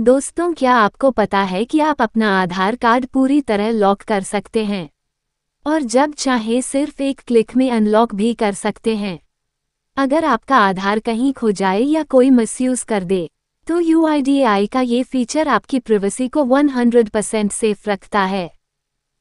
दोस्तों, क्या आपको पता है कि आप अपना आधार कार्ड पूरी तरह लॉक कर सकते हैं और जब चाहे सिर्फ एक क्लिक में अनलॉक भी कर सकते हैं। अगर आपका आधार कहीं खो जाए या कोई मिसयूज कर दे तो UIDAI का ये फीचर आपकी प्राइवेसी को 100% सेफ रखता है।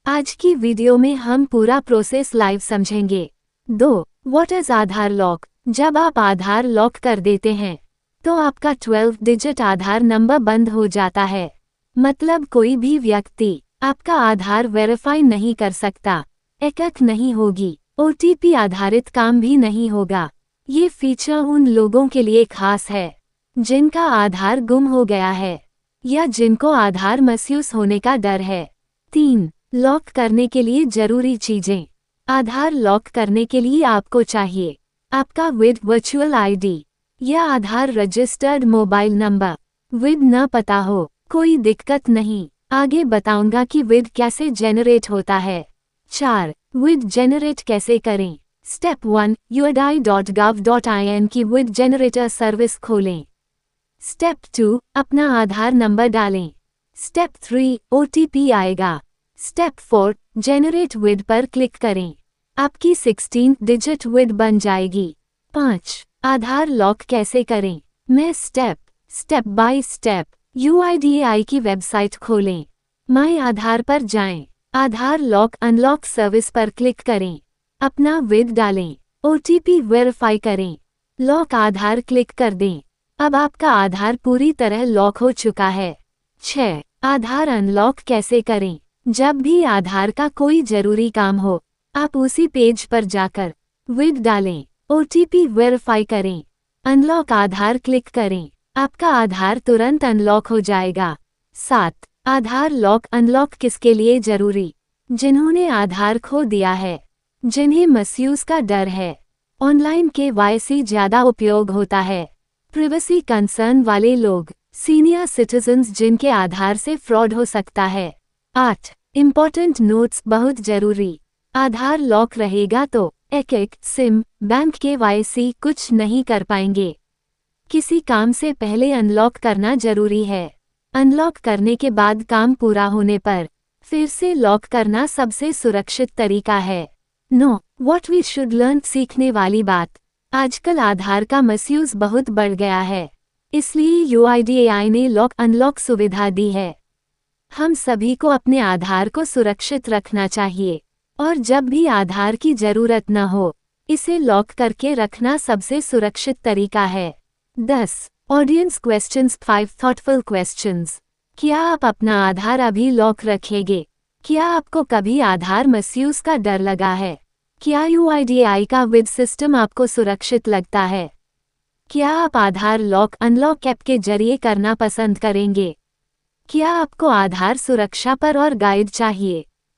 आज की वीडियो में हम पूरा प्रोसेस लाइव समझेंगे। 2. What is Aadhaar lock? जब आप आधार लॉक कर देते हैं तो आपका 12 डिजिट आधार नंबर बंद हो जाता है। मतलब कोई भी व्यक्ति आपका आधार वेरीफाई नहीं कर सकता, एकक नहीं होगी, OTP आधारित काम भी नहीं होगा। ये फीचर उन लोगों के लिए खास है जिनका आधार गुम हो गया है या जिनको आधार मिसयूज होने का डर है। 3. लॉक करने के लिए जरूरी चीजें। आधार लॉक करने के लिए आपको चाहिए आपका विद वर्चुअल ID या आधार रजिस्टर्ड मोबाइल नंबर। विद न पता हो कोई दिक्कत नहीं, आगे बताऊंगा कि विद कैसे जनरेट होता है। 4. विद जनरेट कैसे करें? स्टेप 1. UIDAI.gov.in की विद जनरेटर सर्विस खोलें। स्टेप 2. अपना आधार नंबर डालें। स्टेप 3. OTP आएगा। स्टेप 4. जनरेट विद पर क्लिक करें। आपकी 16 डिजिट विद बन जाएगी। 5. आधार लॉक कैसे करें? मैं स्टेप बाय स्टेप UIDAI की वेबसाइट खोलें। माय आधार पर जाएं। आधार लॉक अनलॉक सर्विस पर क्लिक करें। अपना विद डालें। OTP वेरीफाई करें। लॉक आधार क्लिक कर दें। अब आपका आधार पूरी तरह लॉक हो चुका है। 6. आधार अनलॉक कैसे करें? जब भी आधार का कोई जरूरी काम हो आप उसी पेज पर जाकर विद डालें, OTP वेरीफाई करें, अनलॉक आधार क्लिक करें। आपका आधार तुरंत अनलॉक हो जाएगा। 7. आधार लॉक अनलॉक किसके लिए जरूरी? जिन्होंने आधार खो दिया है, जिन्हें मिसयूज का डर है, ऑनलाइन KYC ज्यादा उपयोग होता है, प्राइवेसी कंसर्न वाले लोग, सीनियर सिटीजन्स जिनके आधार से फ्रॉड हो सकता है। 8. इम्पोर्टेंट नोट्स बहुत जरूरी। आधार लॉक रहेगा तो एक सिम, बैंक KYC कुछ नहीं कर पाएंगे। किसी काम से पहले अनलॉक करना जरूरी है। अनलॉक करने के बाद काम पूरा होने पर फिर से लॉक करना सबसे सुरक्षित तरीका है। 9. व्हाट वी शुड लर्न सीखने वाली बात। आजकल आधार का मिसयूज बहुत बढ़ गया है, इसलिए UIDAI ने लॉक अनलॉक सुविधा दी है। हम सभी को अपने आधार को सुरक्षित रखना चाहिए और जब भी आधार की जरूरत न हो इसे लॉक करके रखना सबसे सुरक्षित तरीका है। 10. Audience questions. 5 thoughtful questions. क्या आप अपना आधार अभी लॉक रखेंगे? क्या आपको कभी आधार मिसयूज का डर लगा है? क्या UIDAI का विद सिस्टम आपको सुरक्षित लगता है? क्या आप आधार लॉक अनलॉक ऐप के जरिए करना पसंद करेंगे? क्या आपको आधार सुरक्षा पर और गाइड चाहिए?